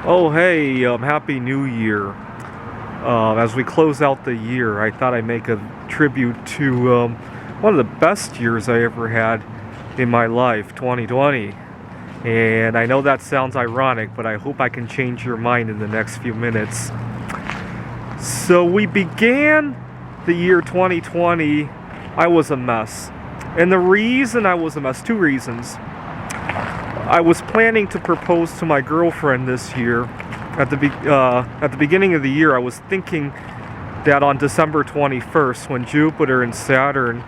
Oh, hey, Happy New Year. As we close out the year, I thought I'd make a tribute to one of the best years I ever had in my life, 2020. And I know that sounds ironic, but I hope I can change your mind in the next few minutes. So we began the year 2020, I was a mess. And the reason I was a mess, two reasons. I was planning to propose to my girlfriend this year. At the beginning of the year, I was thinking that on December 21st, when Jupiter and Saturn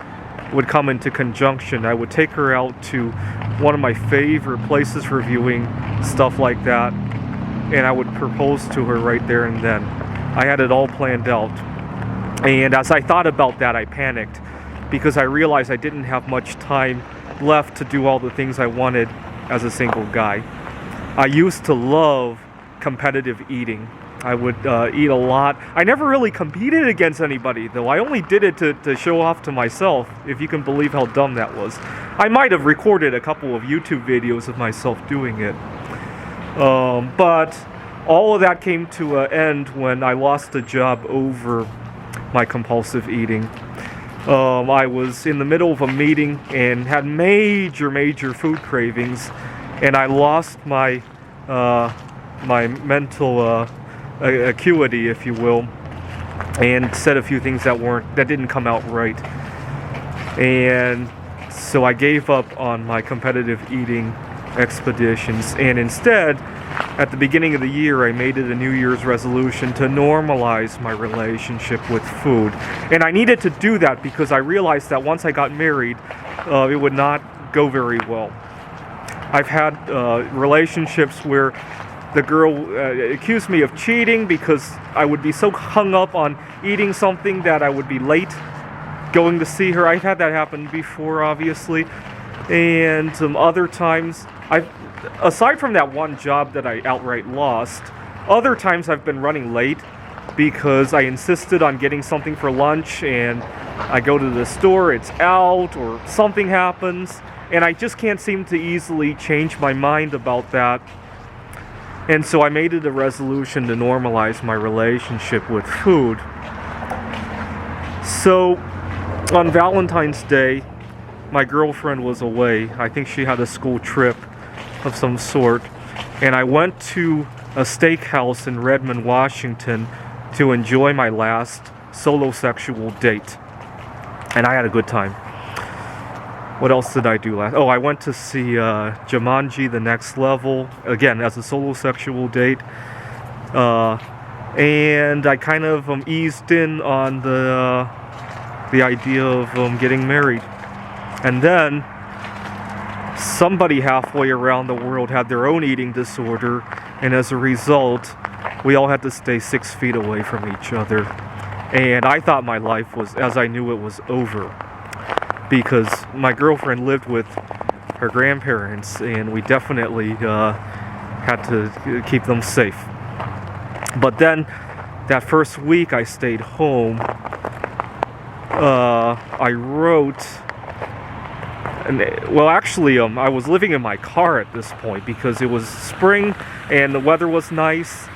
would come into conjunction, I would take her out to one of my favorite places for viewing, stuff like that, and I would propose to her right there and then. I had it all planned out. And as I thought about that, I panicked because I realized I didn't have much time left to do all the things I wanted as a single guy. I used to love competitive eating. I would eat a lot. I never really competed against anybody, though. I only did it to show off to myself, if you can believe how dumb that was. I might have recorded a couple of YouTube videos of myself doing it. But all of that came to an end when I lost a job over my compulsive eating. I was in the middle of a meeting and had major food cravings, and I lost my mental acuity, if you will, and said a few things that didn't come out right. And so I gave up on my competitive eating expeditions, and instead, at the beginning of the year, I made it a New Year's resolution to normalize my relationship with food. And I needed to do that because I realized that once I got married, it would not go very well. I've had relationships where the girl accused me of cheating because I would be so hung up on eating something that I would be late going to see her. I've had that happen before, obviously. And other times, aside from that one job that I outright lost, other times I've been running late because I insisted on getting something for lunch and I go to the store, it's out, or something happens, and I just can't seem to easily change my mind about that. And so I made it a resolution to normalize my relationship with food. So on Valentine's Day, my girlfriend was away. I think she had a school trip of some sort. And I went to a steakhouse in Redmond, Washington to enjoy my last solo sexual date. And I had a good time. What else did I do last? Oh, I went to see Jumanji: The Next Level, again, as a solo sexual date. And I kind of eased in on the idea of getting married. And then somebody halfway around the world had their own eating disorder, and as a result, we all had to stay 6 feet away from each other. And I thought my life was, as I knew it, was over, because my girlfriend lived with her grandparents, and we definitely had to keep them safe. But then, that first week I stayed home, I wrote... Well, actually, I was living in my car at this point because it was spring and the weather was nice.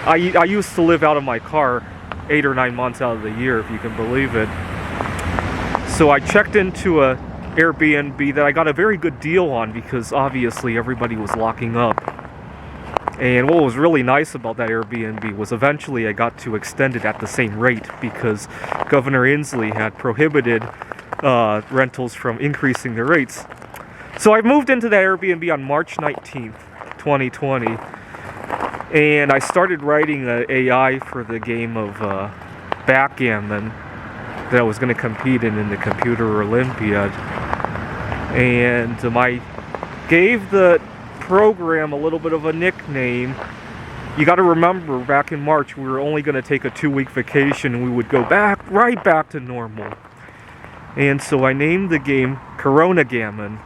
I used to live out of my car 8 or 9 months out of the year, if you can believe it. So I checked into a Airbnb that I got a very good deal on because obviously everybody was locking up. And what was really nice about that Airbnb was eventually I got to extend it at the same rate because Governor Inslee had prohibited rentals from increasing their rates. So I moved into that Airbnb on March 19th, 2020, and I started writing an AI for the game of backgammon that I was going to compete in the Computer Olympiad. And I gave the program a little bit of a nickname. You got to remember, back in March, we were only going to take a 2-week vacation and we would go right back to normal. And so I named the game Corona Gammon,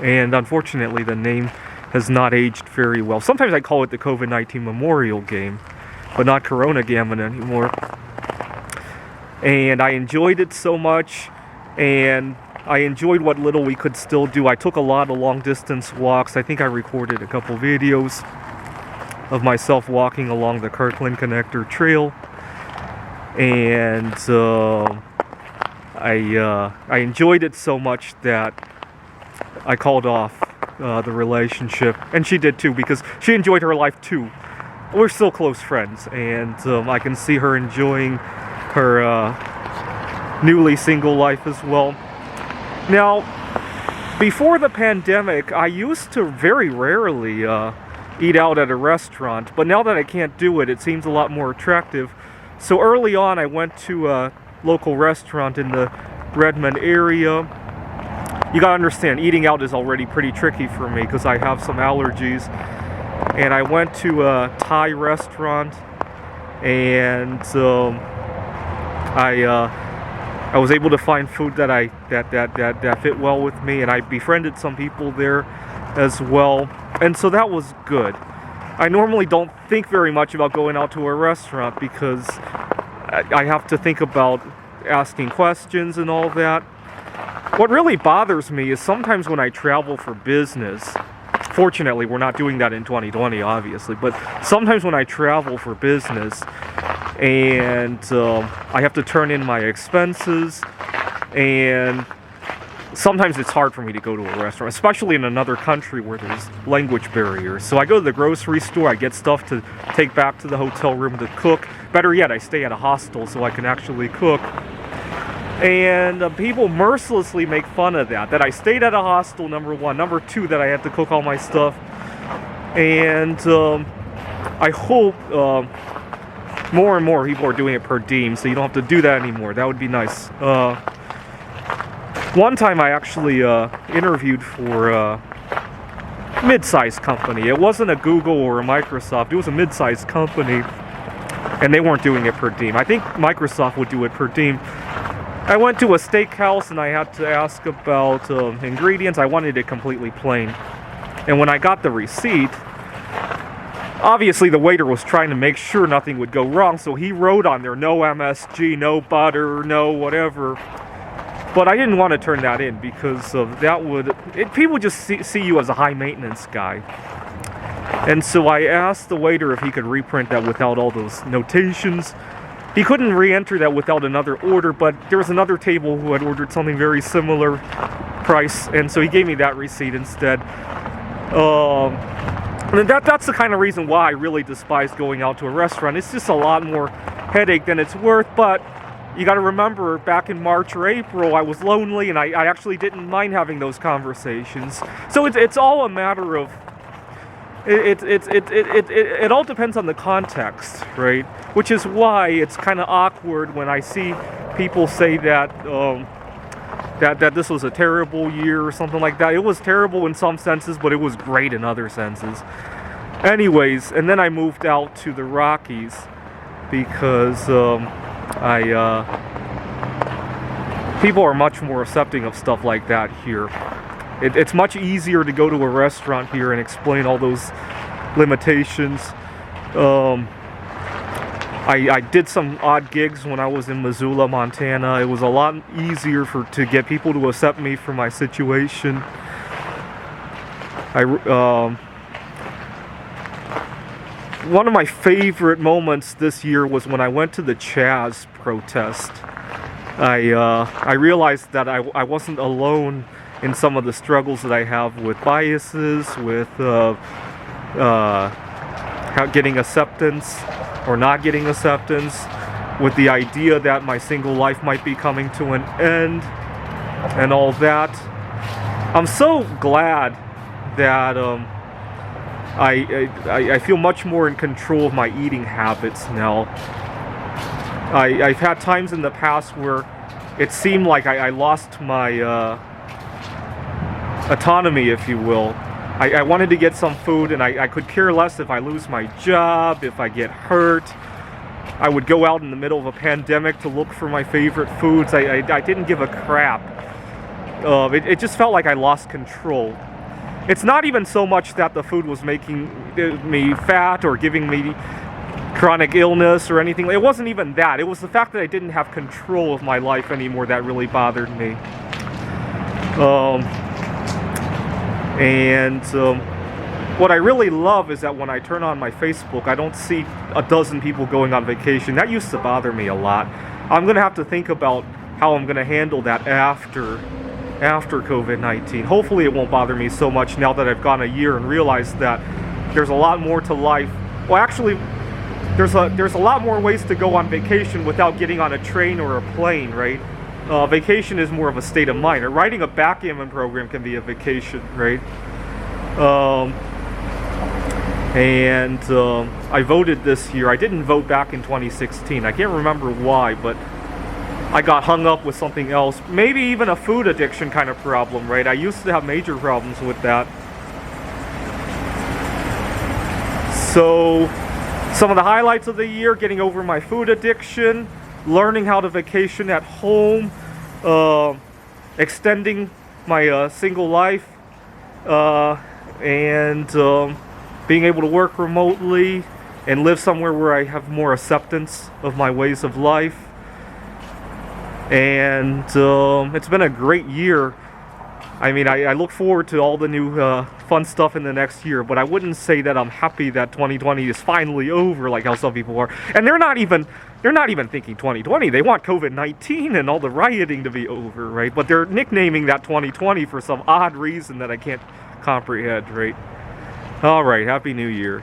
and unfortunately the name has not aged very well. Sometimes I call it the COVID-19 Memorial Game, but not Corona Gammon anymore. And I enjoyed it so much, and I enjoyed what little we could still do. I took a lot of long-distance walks. I think I recorded a couple videos. of myself walking along the Kirkland Connector Trail, and I enjoyed it so much that I called off the relationship, and she did too, because she enjoyed her life too. We're still close friends, and I can see her enjoying her newly single life as well. Now, before the pandemic, I used to very rarely eat out at a restaurant, but now that I can't do it, it seems a lot more attractive. So early on, I went to a local restaurant in the Redmond area. You gotta understand, eating out is already pretty tricky for me because I have some allergies. And I went to a Thai restaurant, and I was able to find food that fit well with me, and I befriended some people there as well, and so that was good. I normally don't think very much about going out to a restaurant because I have to think about asking questions and all that. What really bothers me is sometimes when I travel for business, fortunately we're not doing that in 2020 obviously, but sometimes when I travel for business and I have to turn in my expenses, and sometimes it's hard for me to go to a restaurant, especially in another country where there's language barriers. So I go to the grocery store, I get stuff to take back to the hotel room to cook. Better yet, I stay at a hostel so I can actually cook. And people mercilessly make fun of that I stayed at a hostel, number one. Number two, that I had to cook all my stuff. And I hope more and more people are doing it per diem, so you don't have to do that anymore. That would be nice. One time I actually interviewed for a mid-sized company. It wasn't a Google or a Microsoft. It was a mid-sized company, and they weren't doing it per diem. I think Microsoft would do it per diem. I went to a steakhouse and I had to ask about ingredients. I wanted it completely plain. And when I got the receipt, obviously the waiter was trying to make sure nothing would go wrong, so he wrote on there, no MSG, no butter, no whatever. But I didn't want to turn that in because that would... people just see you as a high-maintenance guy. And so I asked the waiter if he could reprint that without all those notations. He couldn't re-enter that without another order, but there was another table who had ordered something very similar price, and so he gave me that receipt instead. And that's the kind of reason why I really despise going out to a restaurant. It's just a lot more headache than it's worth, but you got to remember, back in March or April, I was lonely, and I actually didn't mind having those conversations. So it's all a matter of... It all depends on the context, right? Which is why it's kind of awkward when I see people say that that this was a terrible year or something like that. It was terrible in some senses, but it was great in other senses. Anyways, and then I moved out to the Rockies because people are much more accepting of stuff like that here. It's much easier to go to a restaurant here and explain all those limitations. I did some odd gigs when I was in Missoula, Montana. It was a lot easier to get people to accept me for my situation. One of my favorite moments this year was when I went to the Chaz protest. I realized that I wasn't alone in some of the struggles that I have with biases, with getting acceptance or not getting acceptance, with the idea that my single life might be coming to an end, and all that. I'm so glad that I feel much more in control of my eating habits now. I've had times in the past where it seemed like I lost my autonomy, if you will. I wanted to get some food, and I could care less if I lose my job, if I get hurt. I would go out in the middle of a pandemic to look for my favorite foods. I didn't give a crap. It just felt like I lost control. It's not even so much that the food was making me fat or giving me chronic illness or anything. It wasn't even that. It was the fact that I didn't have control of my life anymore that really bothered me. what I really love is that when I turn on my Facebook, I don't see a dozen people going on vacation. That used to bother me a lot. I'm going to have to think about how I'm going to handle that after COVID-19. Hopefully it won't bother me so much now that I've gone a year and realized that there's a lot more to life. Well, actually, there's a lot more ways to go on vacation without getting on a train or a plane, right? Vacation is more of a state of mind. Or writing a backgammon program can be a vacation, right? I voted this year. I didn't vote back in 2016. I can't remember why, but I got hung up with something else. Maybe even a food addiction kind of problem, right? I used to have major problems with that. So, some of the highlights of the year: getting over my food addiction, learning how to vacation at home, extending my single life, and being able to work remotely and live somewhere where I have more acceptance of my ways of life. And it's been a great year. I mean, I look forward to all the new fun stuff in the next year, but I wouldn't say that I'm happy that 2020 is finally over like how some people are. And they're not even thinking 2020. They want COVID-19 and all the rioting to be over, right? But they're nicknaming that 2020 for some odd reason that I can't comprehend, right? All right, Happy New Year.